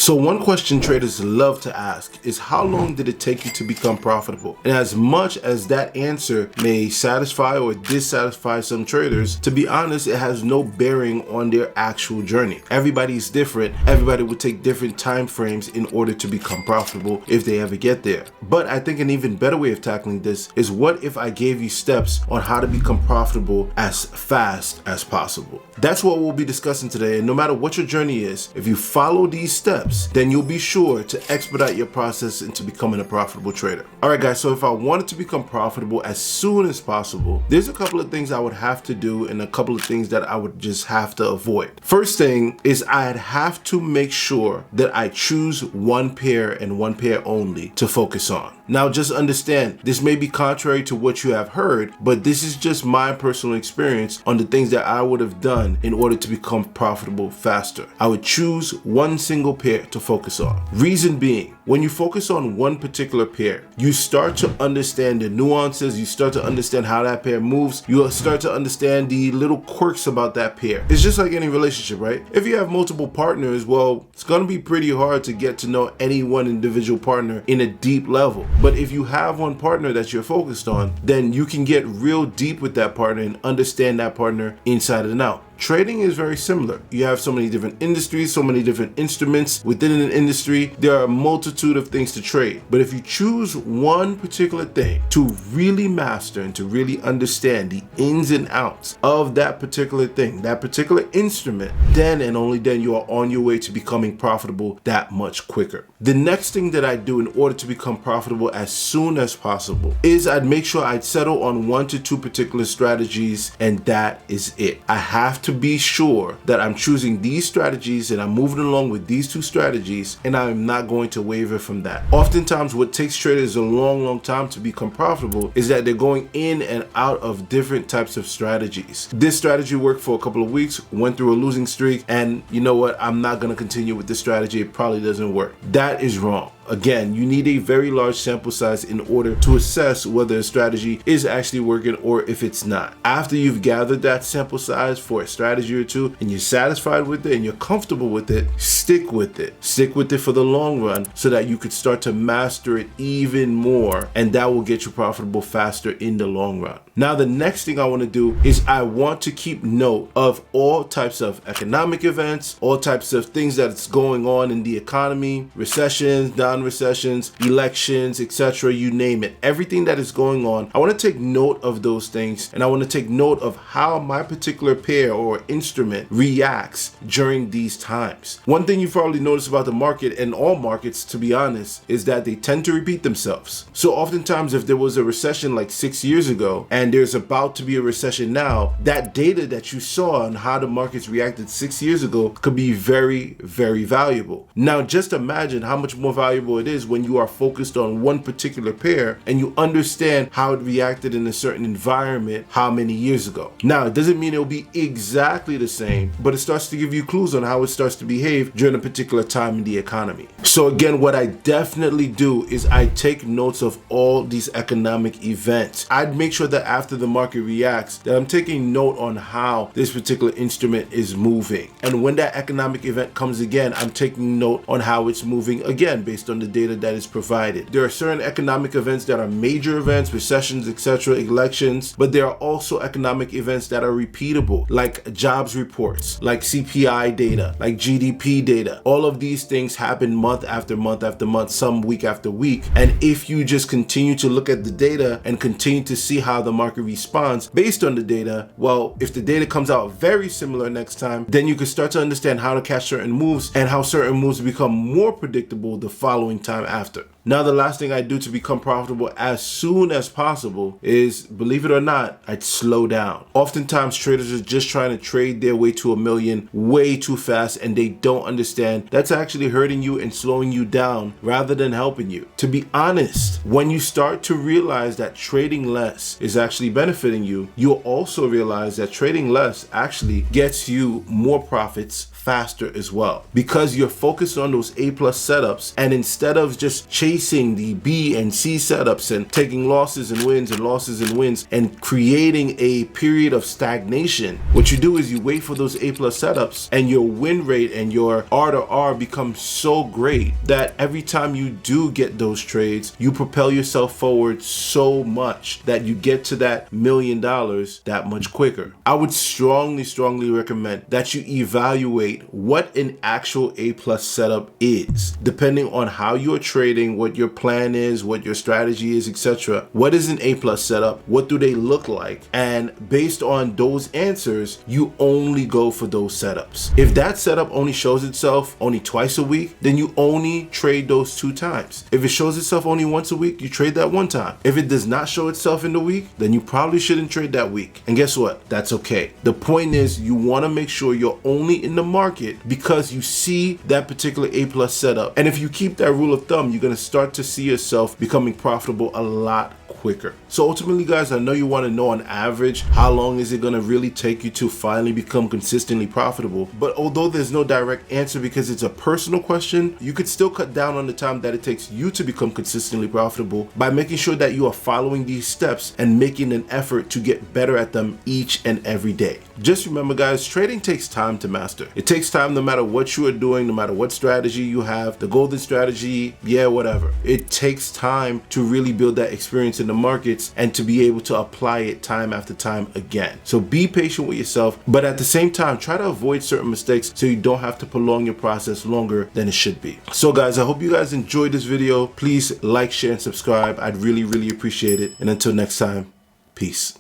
So one question traders love to ask is, how long did it take you to become profitable? And as much as that answer may satisfy or dissatisfy some traders, to be honest, it has no bearing on their actual journey. Everybody's different. Everybody will take different time frames in order to become profitable if they ever get there. But I think an even better way of tackling this is, what if I gave you steps on how to become profitable as fast as possible? That's what we'll be discussing today. And no matter what your journey is, if you follow these steps, then you'll be sure to expedite your process into becoming a profitable trader. All right, guys, so if I wanted to become profitable as soon as possible, there's a couple of things I would have to do and a couple of things that I would just have to avoid. First thing is, I'd have to make sure that I choose one pair and one pair only to focus on. Now, just understand, this may be contrary to what you have heard, but this is just my personal experience on the things that I would have done in order to become profitable faster. I would choose one single pair to focus on. Reason being, when you focus on one particular pair, you start to understand the nuances, you start to understand how that pair moves, you'll start to understand the little quirks about that pair. It's just like any relationship, right? If you have multiple partners, well, it's gonna be pretty hard to get to know any one individual partner in a deep level. But if you have one partner that you're focused on, then you can get real deep with that partner and understand that partner inside and out. Trading is very similar. You have so many different industries, so many different instruments within an industry. There are a multitude of things to trade. But if you choose one particular thing to really master and to really understand the ins and outs of that particular thing, that particular instrument, then and only then you are on your way to becoming profitable that much quicker. The next thing that I do in order to become profitable as soon as possible is I'd make sure I'd settle on 1 to 2 particular strategies, and that is it. I have to be sure that I'm choosing these strategies and I'm moving along with these 2 strategies, and I'm not going to waver from that. Oftentimes, what takes traders a long time to become profitable is that they're going in and out of different types of strategies. This strategy worked for a couple of weeks, went through a losing streak, and you know what? I'm not going to continue with this strategy. It probably doesn't work. That is wrong. Again, you need a very large sample size in order to assess whether a strategy is actually working or if it's not. After you've gathered that sample size for a strategy or 2 and you're satisfied with it and you're comfortable with it, stick with it. Stick with it for the long run so that you could start to master it even more, and that will get you profitable faster in the long run. Now, the next thing I want to do is I want to keep note of all types of economic events, all types of things that's going on in the economy, recessions, non-recessions, elections, etc., you name it. Everything that is going on, I want to take note of those things, and I want to take note of how my particular pair or instrument reacts during these times. One thing you've probably noticed about the market, and all markets to be honest, is that they tend to repeat themselves. So oftentimes, if there was a recession like 6 years ago and there's about to be a recession now, that data that you saw on how the markets reacted 6 years ago could be very valuable. Now, just imagine how much more valuable it is when you are focused on one particular pair and you understand how it reacted in a certain environment how many years ago. Now, it doesn't mean it'll be exactly the same, but it starts to give you clues on how it starts to behave during a particular time in the economy. So again, what I definitely do is I take notes of all these economic events. I'd make sure that after the market reacts, that I'm taking note on how this particular instrument is moving. And when that economic event comes again, I'm taking note on how it's moving again based on the data that is provided. There are certain economic events that are major events, recessions, etc., elections, but there are also economic events that are repeatable, like jobs reports, like CPI data, like GDP data. All of these things happen month after month after month, some week after week. And if you just continue to look at the data and continue to see how the market responds based on the data, well, if the data comes out very similar next time, then you can start to understand how to catch certain moves and how certain moves become more predictable the following time after. Now, the last thing I do to become profitable as soon as possible is, believe it or not, I'd slow down. Oftentimes, traders are just trying to trade their way to $1 million way too fast, and they don't understand that's actually hurting you and slowing you down rather than helping you. To be honest, when you start to realize that trading less is actually benefiting you, you'll also realize that trading less actually gets you more profits faster as well, because you're focused on those A plus setups, and instead of just chasing the B and C setups and taking losses and wins and losses and wins and creating a period of stagnation, what you do is you wait for those A plus setups, and your win rate and your R to R becomes so great that every time you do get those trades, you propel yourself forward so much that you get to that $1 million that much quicker. I would strongly recommend that you evaluate what an actual A plus setup is, depending on how you're trading, what your plan is, what your strategy is, etc. What is an A plus setup? What do they look like? And based on those answers, you only go for those setups. If that setup only shows itself only twice a week, then you only trade those 2 times. If it shows itself only once a week, you trade that 1 time. If it does not show itself in the week, then you probably shouldn't trade that week. And guess what? That's okay. The point is, you want to make sure you're only in the market because you see that particular A plus setup. And if you keep that rule of thumb, you're going to start to see yourself becoming profitable a lot quicker. So ultimately, guys, I know you want to know on average how long is it going to really take you to finally become consistently profitable. But although there's no direct answer because it's a personal question, you could still cut down on the time that it takes you to become consistently profitable by making sure that you are following these steps and making an effort to get better at them each and every day. Just remember, guys, trading takes time to master. It takes time no matter what you are doing, no matter what strategy you have, the golden strategy, yeah, whatever. It takes time to really build that experience in the markets and to be able to apply it time after time again. So be patient with yourself, but at the same time, try to avoid certain mistakes so you don't have to prolong your process longer than it should be. So guys, I hope you guys enjoyed this video. Please like, share, and subscribe. I'd really appreciate it. And until next time, peace.